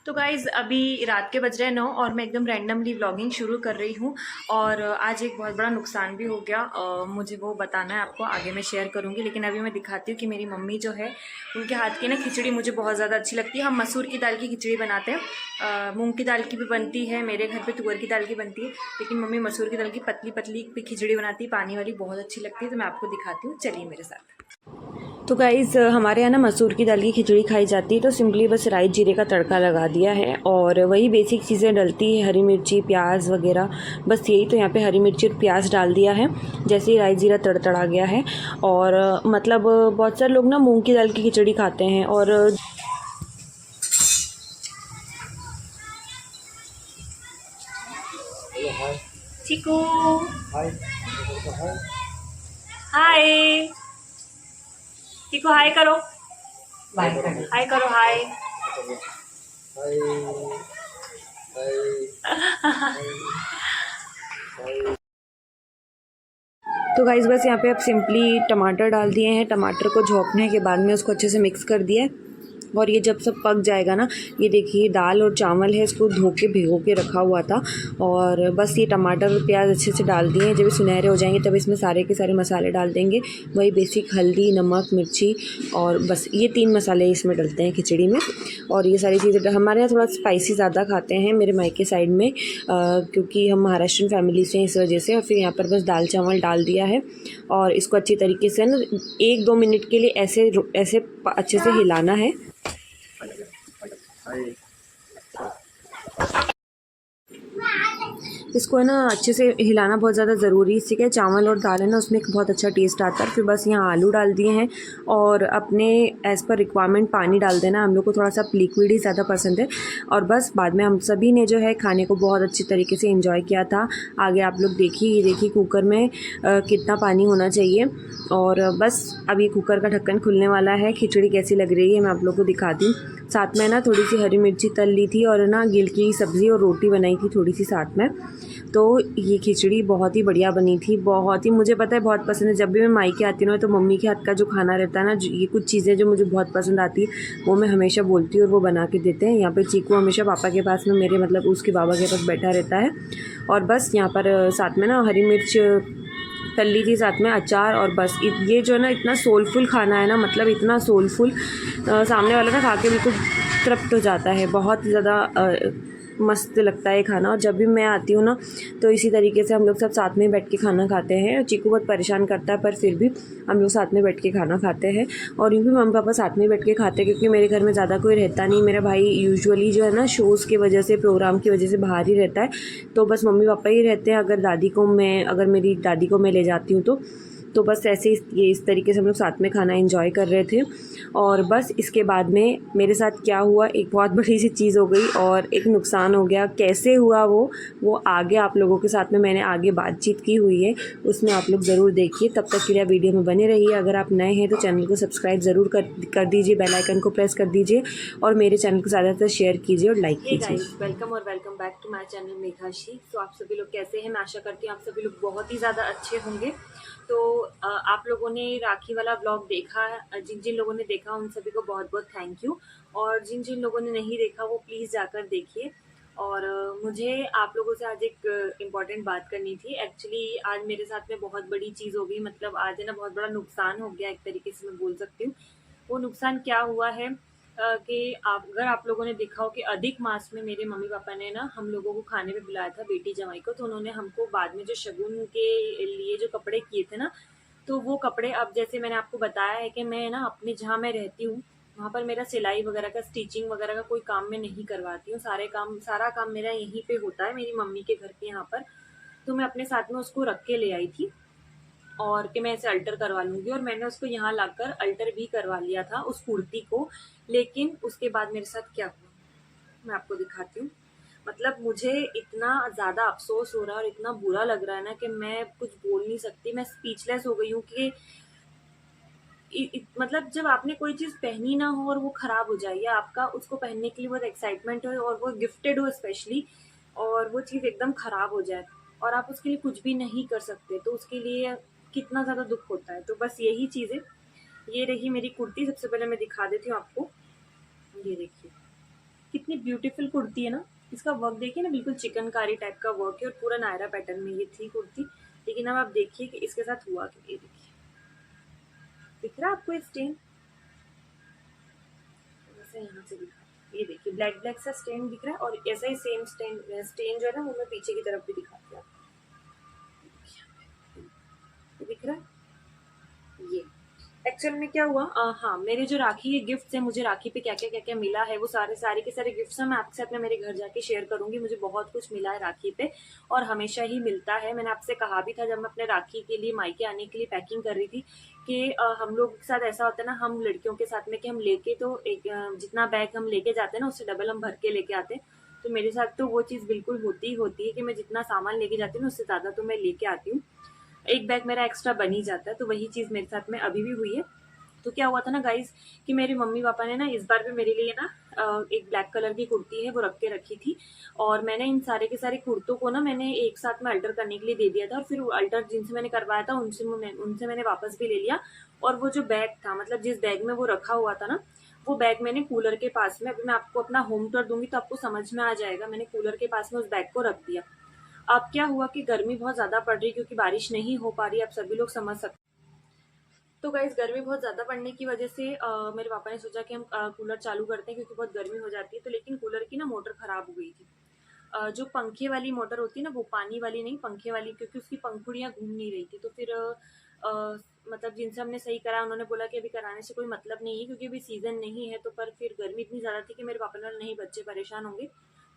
तो गाइज़ अभी रात के बज रहे हैं 9 और मैं एकदम रैंडमली व्लॉगिंग शुरू कर रही हूँ। और आज एक बहुत बड़ा नुकसान भी हो गया। मुझे वो बताना है आपको, आगे मैं शेयर करूँगी। लेकिन अभी मैं दिखाती हूँ कि मेरी मम्मी जो है उनके हाथ की ना खिचड़ी मुझे बहुत ज़्यादा अच्छी लगती है। हम मसूर की दाल की खिचड़ी बनाते हैं, मूँग की दाल की भी बनती है, मेरे घर पर तुअर की दाल की बनती है, लेकिन मम्मी मसूर की दाल की पतली पतली खिचड़ी बनाती है, पानी वाली, बहुत अच्छी लगती है। तो मैं आपको दिखाती हूँ, चलिए मेरे साथ। तो गाइज़ हमारे यहाँ ना मसूर की दाल की खिचड़ी खाई जाती है, तो सिंपली बस राई जीरे का तड़का लगा दिया है और वही बेसिक चीज़ें डलती है, हरी मिर्ची प्याज वगैरह, बस यही। तो यहाँ पे हरी मिर्ची और प्याज डाल दिया है जैसे ही राई जीरा तड़तड़ा गया है। और मतलब बहुत सारे लोग ना मूंग की दाल की खिचड़ी खाते हैं। और चिकू हाय, चिकू हाय करो, हाय करो, हाय। तो गाइस बस यहाँ पे अब सिंपली टमाटर डाल दिए हैं। टमाटर को झोंकने के बाद में उसको अच्छे से मिक्स कर दिया है। और ये जब सब पक जाएगा ना, ये देखिए दाल और चावल है, इसको धो के भिगो के रखा हुआ था। और बस ये टमाटर और प्याज अच्छे से डाल दिए हैं। जब ये सुनहरे हो जाएंगे तब इसमें सारे के सारे मसाले डाल देंगे, वही बेसिक हल्दी नमक मिर्ची, और बस ये 3 मसाले इसमें डलते हैं खिचड़ी में। और ये सारी चीज़ें हमारे यहाँ थोड़ा स्पाइसी ज़्यादा खाते हैं मेरे मायके साइड में, क्योंकि हम महाराष्ट्रियन फैमिली से हैं इस वजह से। और फिर यहाँ पर बस दाल चावल डाल दिया है और इसको अच्छी तरीके से ना 1-2 मिनट के लिए ऐसे ऐसे अच्छे से हिलाना है। इसको है ना अच्छे से हिलाना बहुत ज़्यादा ज़रूरी है, इससे क्या चावल और दाल है ना उसमें एक बहुत अच्छा टेस्ट आता है। फिर बस यहाँ आलू डाल दिए हैं और अपने एज़ पर रिक्वायरमेंट पानी डाल देना। हम लोग को थोड़ा सा लिक्विड ही ज़्यादा पसंद है। और बस बाद में हम सभी ने जो है खाने को बहुत अच्छी तरीके से एंजॉय किया था। आगे आप लोग देखिए, ये देखिए कुकर में कितना पानी होना चाहिए। और बस अब ये कुकर का ढक्कन खुलने वाला है। खिचड़ी कैसी लग रही है मैं आप लोग को दिखाती हूँ। साथ में ना थोड़ी सी हरी मिर्ची तल ली थी और ना गिल की सब्ज़ी और रोटी बनाई थी थोड़ी सी साथ में। तो ये खिचड़ी बहुत ही बढ़िया बनी थी, बहुत ही, मुझे पता है बहुत पसंद है। जब भी मैं मायके आती हूँ ना तो मम्मी के हाथ का जो खाना रहता है ना, ये कुछ चीज़ें जो मुझे बहुत पसंद आती है वो मैं हमेशा बोलती हूँ और वो बना के देते हैं। यहाँ पे चीकू हमेशा पापा के पास में, मेरे मतलब उसके बाबा के पास बैठा रहता है। और बस यहाँ पर साथ में ना हरी मिर्च तल ली थी, साथ में अचार। और बस ये जो है ना इतना सोलफुल खाना है ना, मतलब इतना सोलफुल, सामने वाला ना खा के बिल्कुल तृप्त हो जाता है। बहुत ज़्यादा मस्त लगता है खाना। और जब भी मैं आती हूँ ना तो इसी तरीके से हम लोग सब साथ में बैठ के खाना खाते हैं। चीकू बहुत परेशान करता है पर फिर भी हम लोग साथ में बैठ के खाना खाते हैं। और यूँ भी मम्मी पापा साथ में बैठ के खाते हैं, क्योंकि मेरे घर में ज़्यादा कोई रहता नहीं। मेरा भाई यूजुअली जो है ना शोज़ की वजह से, प्रोग्राम की वजह से बाहर ही रहता है, तो बस मम्मी पापा ही रहते हैं। अगर मेरी दादी को मैं ले जाती हूँ तो बस ऐसे ये इस तरीके से हम लोग साथ में खाना एंजॉय कर रहे थे। और बस इसके बाद में मेरे साथ क्या हुआ, एक बहुत बड़ी सी चीज़ हो गई और एक नुकसान हो गया। कैसे हुआ वो आगे आप लोगों के साथ में मैंने आगे बातचीत की हुई है, उसमें आप लोग ज़रूर देखिए। तब तक के लिए वीडियो में बने रहिए। अगर आप नए हैं तो चैनल को सब्सक्राइब ज़रूर कर दीजिए, बेल आइकन को प्रेस कर दीजिए और मेरे चैनल को ज़्यादातर शेयर कीजिए और लाइक कीजिए। वेलकम और welcome back to my channel Megha शी। तो आप सभी लोग कैसे हैं? मैं आशा करती हूँ आप सभी लोग बहुत ही ज़्यादा अच्छे होंगे। तो आप लोगों ने राखी वाला ब्लॉग देखा, जिन जिन लोगों ने देखा उन सभी को बहुत बहुत थैंक यू। और जिन जिन लोगों ने नहीं देखा वो प्लीज़ जाकर देखिए। और मुझे आप लोगों से आज एक इम्पॉर्टेंट बात करनी थी। एक्चुअली आज मेरे साथ में बहुत बड़ी चीज़ हो गई, मतलब आज है ना बहुत बड़ा नुकसान हो गया, एक तरीके से मैं बोल सकती हूँ। वो नुकसान क्या हुआ है कि अगर आप लोगों ने देखा हो कि अधिक मास में मेरे मम्मी पापा ने ना हम लोगों को खाने पे बुलाया था, बेटी जमाई को। तो उन्होंने हमको बाद में जो शगुन के लिए जो कपड़े किए थे ना, तो वो कपड़े, अब जैसे मैंने आपको बताया है कि मैं ना अपने जहाँ मैं रहती हूँ वहाँ पर मेरा सिलाई वगैरह का, स्टिचिंग वगैरह का कोई काम मैं नहीं करवाती हूँ। सारा काम मेरा यहीं पे होता है, मेरी मम्मी के घर के यहाँ पर। तो मैं अपने साथ में उसको रख के ले आई थी और कि मैं इसे अल्टर करवा लूंगी, और मैंने उसको यहाँ लाकर अल्टर भी करवा लिया था उस कुर्ती को। लेकिन उसके बाद मेरे साथ क्या हुआ मैं आपको दिखाती हूँ। मतलब मुझे इतना ज़्यादा अफसोस हो रहा है और इतना बुरा लग रहा है ना कि मैं कुछ बोल नहीं सकती। मैं स्पीचलेस हो गई हूँ कि मतलब जब आपने कोई चीज़ पहनी ना हो और वो ख़राब हो जाए, या आपका उसको पहनने के लिए बहुत एक्साइटमेंट हो और वो गिफ्टेड हो स्पेशली, और वो चीज़ एकदम ख़राब हो जाए और आप उसके लिए कुछ भी नहीं कर सकते, तो उसके लिए कितना ज़्यादा दुख होता है। तो बस यही चीज़ है। ये रही मेरी कुर्ती। सबसे पहले मैं दिखा देती हूँ आपको, ये देखिए कितनी ब्यूटीफुल कुर्ती है ना। इसका वर्क देखिए ना, बिल्कुल चिकनकारी टाइप का वर्क है और पूरा नायरा पैटर्न में ये थी कुर्ती। लेकिन अब आप देखिए कि इसके साथ हुआ क्या। ये देखिए, दिख रहा है आपको ये स्टेन? वैसे यहाँ से दिखा, ये देखिए ब्लैक ब्लैक सा स्टेन दिख रहा है और ऐसा ही सेम स्टेन स्टेन जो है ना वो मैं पीछे की तरफ भी दिखाती हूँ। ये दिख रहा है? ये एक्चुअल में क्या हुआ, हाँ, मेरे जो राखी के गिफ्ट्स हैं, मुझे राखी पे क्या क्या मिला है, वो सारे के सारे गिफ्ट्स हैं, मैं आपके साथ में मेरे घर जाके शेयर करूंगी। मुझे बहुत कुछ मिला है राखी पे और हमेशा ही मिलता है। मैंने आपसे कहा भी था जब मैं अपने राखी के लिए मायके आने के लिए पैकिंग कर रही थी कि हम लोग के साथ ऐसा होता है ना, हम लड़कियों के साथ में कि हम लेके तो एक जितना बैग हम लेके जाते हैं ना उससे डबल हम भर के लेके आते हैं। तो मेरे साथ तो वो चीज़ बिल्कुल होती ही होती है कि मैं जितना सामान लेके जाती हूँ ना उससे ज़्यादा तो मैं लेके आती हूँ। एक बैग मेरा एक्स्ट्रा बन ही जाता है। तो वही चीज़ मेरे साथ में अभी भी हुई है। तो क्या हुआ था ना गाइज कि मेरे मम्मी पापा ने ना इस बार भी मेरे लिए ना एक ब्लैक कलर की कुर्ती है वो रख के रखी थी। और मैंने इन सारे के सारे कुर्तों को ना मैंने एक साथ में अल्टर करने के लिए दे दिया था और फिर अल्टर जिनसे मैंने करवाया था उनसे मैंने वापस भी ले लिया। और वो जो बैग था, मतलब जिस बैग में वो रखा हुआ था ना, वो बैग मैंने कूलर के पास में, अभी मैं आपको अपना होम टूर दूंगी तो आपको समझ में आ जाएगा, मैंने कूलर के पास में उस बैग को रख दिया। अब क्या हुआ कि गर्मी बहुत ज्यादा पड़ रही क्योंकि बारिश नहीं हो पा रही, आप सभी लोग समझ सकते। तो गाइस गर्मी बहुत ज़्यादा पड़ने की वजह से मेरे पापा ने सोचा कि हम कूलर चालू करते हैं क्योंकि बहुत गर्मी हो जाती है। तो लेकिन कूलर की ना मोटर खराब हो गई थी। जो पंखे वाली मोटर होती है ना, वो पानी वाली नहीं, पंखे वाली, क्योंकि उसकी पंखुड़ियाँ घूम नहीं रही थी। तो फिर मतलब जिनसे हमने सही करा उन्होंने बोला कि अभी कराने से कोई मतलब नहीं है क्योंकि अभी सीजन नहीं है। तो पर फिर गर्मी इतनी ज़्यादा थी कि मेरे पापा ने बोला नहीं, बच्चे परेशान होंगे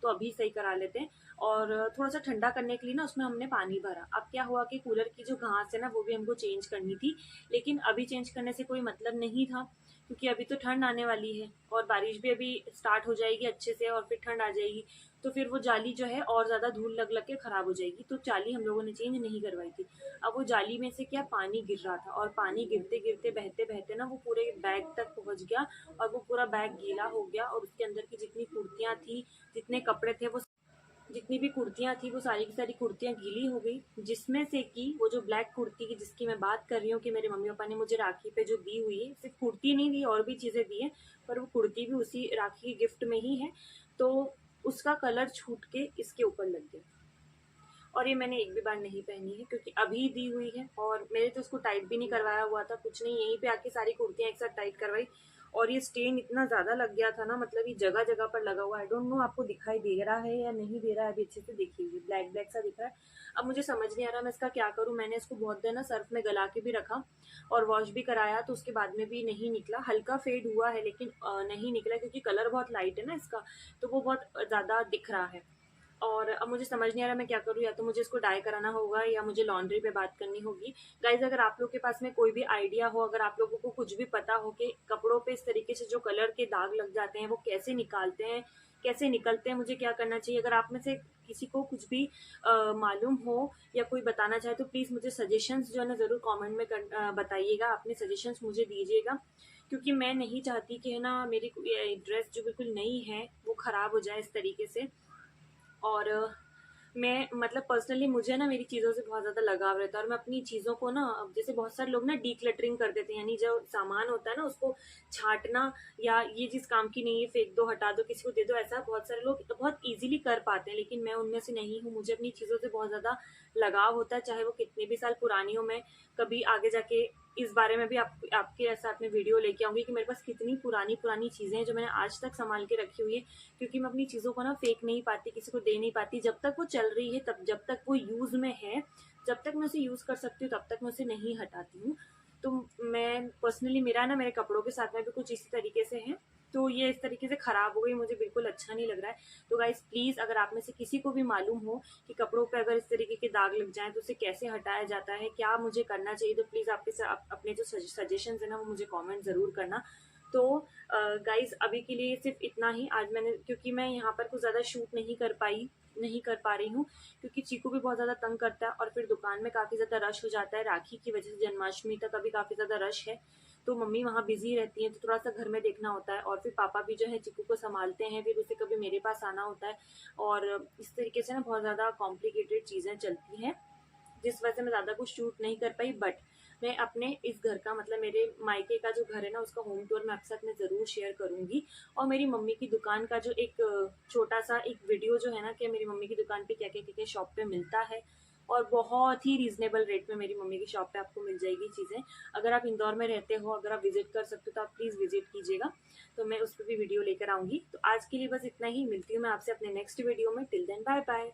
तो अभी सही करा लेते हैं। और थोड़ा सा ठंडा करने के लिए ना उसमें हमने पानी भरा। अब क्या हुआ कि कूलर की जो घास है ना वो भी हमको चेंज करनी थी, लेकिन अभी चेंज करने से कोई मतलब नहीं था क्योंकि अभी तो ठंड आने वाली है और बारिश भी अभी स्टार्ट हो जाएगी अच्छे से और फिर ठंड आ जाएगी। तो फिर वो जाली जो है और ज्यादा धूल लग लग के खराब हो जाएगी। तो जाली हम लोगों ने चेंज नहीं करवाई थी। अब वो जाली में से क्या पानी गिर रहा था और पानी गिरते गिरते बहते बहते ना वो पूरे बैग तक पहुंच गया और वो पूरा बैग गीला हो गया और उसके अंदर की जितनी कुर्तियां थी, जितने कपड़े थे, वो जितनी भी कुर्तियां थी वो सारी की सारी कुर्तियां गीली हो गई। जिसमें से कि वो जो ब्लैक कुर्ती की जिसकी मैं बात कर रही हूँ कि मेरे मम्मी पापा ने मुझे राखी पे जो दी हुई है, सिर्फ कुर्ती नहीं दी और भी चीजें दी है, पर वो कुर्ती भी उसी राखी के गिफ्ट में ही है। तो उसका कलर छूट के इसके ऊपर लग गया और ये मैंने एक भी बार नहीं पहनी है क्योंकि अभी दी हुई है और मैंने तो उसको टाइट भी नहीं करवाया हुआ था, कुछ नहीं, यहीं पे आके सारी कुर्तियां एक साथ टाइट करवाई। और ये स्टेन इतना ज्यादा लग गया था ना, मतलब ये जगह जगह पर लगा हुआ, आई डोंट नो आपको दिखाई दे रहा है या नहीं दे रहा है, अभी अच्छे से देखिए ब्लैक ब्लैक सा दिख रहा है। अब मुझे समझ नहीं आ रहा मैं इसका क्या करूं। मैंने इसको बहुत देर ना सर्फ में गला के भी रखा और वॉश भी कराया तो उसके बाद में भी नहीं निकला। हल्का फेड हुआ है लेकिन नहीं निकला क्योंकि कलर बहुत लाइट है ना इसका, तो वो बहुत ज्यादा दिख रहा है। और अब मुझे समझ नहीं आ रहा मैं क्या करूँ, या तो मुझे इसको डाई कराना होगा या मुझे लॉन्ड्री पे बात करनी होगी। गाइज अगर आप लोग के पास में कोई भी आइडिया हो, अगर आप लोगों को कुछ भी पता हो कि कपड़ों पे इस तरीके से जो कलर के दाग लग जाते हैं वो कैसे निकालते हैं, कैसे निकलते हैं, मुझे क्या करना चाहिए, अगर आप में से किसी को कुछ भी मालूम हो या कोई बताना चाहे तो प्लीज मुझे सजेशंस जो है ना जरूर कमेंट में बताइएगा, अपने सजेशंस मुझे दीजिएगा। क्योंकि मैं नहीं चाहती कि है ना मेरी ड्रेस जो बिल्कुल नई है वो खराब हो जाए इस तरीके से। और मैं मतलब पर्सनली मुझे ना मेरी चीज़ों से बहुत ज़्यादा लगाव रहता है और मैं अपनी चीज़ों को ना, अब जैसे बहुत सारे लोग ना डीक्लटरिंग कर देते हैं, यानी जो सामान होता है ना उसको छांटना, या ये चीज़ काम की नहीं है फेंक दो, हटा दो, किसी को दे दो, ऐसा बहुत सारे लोग बहुत इजीली कर पाते हैं। लेकिन मैं उनमें से नहीं हूँ। मुझे अपनी चीज़ों से बहुत ज़्यादा लगाव होता है, चाहे वो कितने भी साल पुरानी हो। मैं कभी आगे जाके इस बारे में भी आपके साथ में वीडियो लेके आऊंगी कि मेरे पास कितनी पुरानी पुरानी चीज़ें हैं जो मैंने आज तक संभाल के रखी हुई है। क्योंकि मैं अपनी चीज़ों को ना फेंक नहीं पाती, किसी को दे नहीं पाती। जब तक वो चल रही है, तब जब तक वो यूज में है, जब तक मैं उसे यूज कर सकती हूँ तब तक मैं उसे नहीं हटाती हूँ। तो मैं पर्सनली, मेरा ना मेरे कपड़ों के साथ में भी कुछ इसी तरीके से है। तो ये इस तरीके से खराब हो गई, मुझे बिल्कुल अच्छा नहीं लग रहा है। तो गाइस प्लीज अगर आप में से किसी को भी मालूम हो कि कपड़ों पे अगर इस तरीके के दाग लग जाएं तो उसे कैसे हटाया जाता है, क्या मुझे करना चाहिए, तो प्लीज अपने जो सजेशन है ना वो मुझे कमेंट जरूर करना। तो गाइज अभी के लिए सिर्फ इतना ही आज मैंने, क्योंकि मैं यहाँ पर कुछ ज़्यादा शूट नहीं कर पा रही हूँ क्योंकि चीकू भी बहुत ज़्यादा तंग करता है और फिर दुकान में काफ़ी ज़्यादा रश हो जाता है राखी की वजह से। जन्माष्टमी तक अभी काफ़ी ज़्यादा रश है तो मम्मी वहाँ बिजी रहती है, तो थोड़ा सा घर में देखना होता है। और फिर पापा भी जो है चीकू को संभालते हैं, फिर उसे कभी मेरे पास आना होता है और इस तरीके से ना बहुत ज़्यादा कॉम्प्लिकेटेड चीज़ें चलती हैं जिस वजह से मैं ज़्यादा कुछ शूट नहीं कर पाई। बट मैं अपने इस घर का मतलब मेरे मायके का जो घर है ना उसका होम टूर मैं आपके साथ में ज़रूर शेयर करूंगी। और मेरी मम्मी की दुकान का जो एक छोटा सा एक वीडियो जो है ना कि मेरी मम्मी की दुकान पे क्या क्या शॉप पे मिलता है, और बहुत ही रीजनेबल रेट में मेरी मम्मी की शॉप पे आपको मिल जाएगी चीज़ें। अगर आप इंदौर में रहते हो, अगर आप विजिट कर सकते हो तो आप प्लीज़ विजिट कीजिएगा, तो मैं उस पर भी वीडियो लेकर आऊंगी। तो आज के लिए बस इतना ही, मिलती हूँ मैं आपसे अपने नेक्स्ट वीडियो में। Till then bye bye.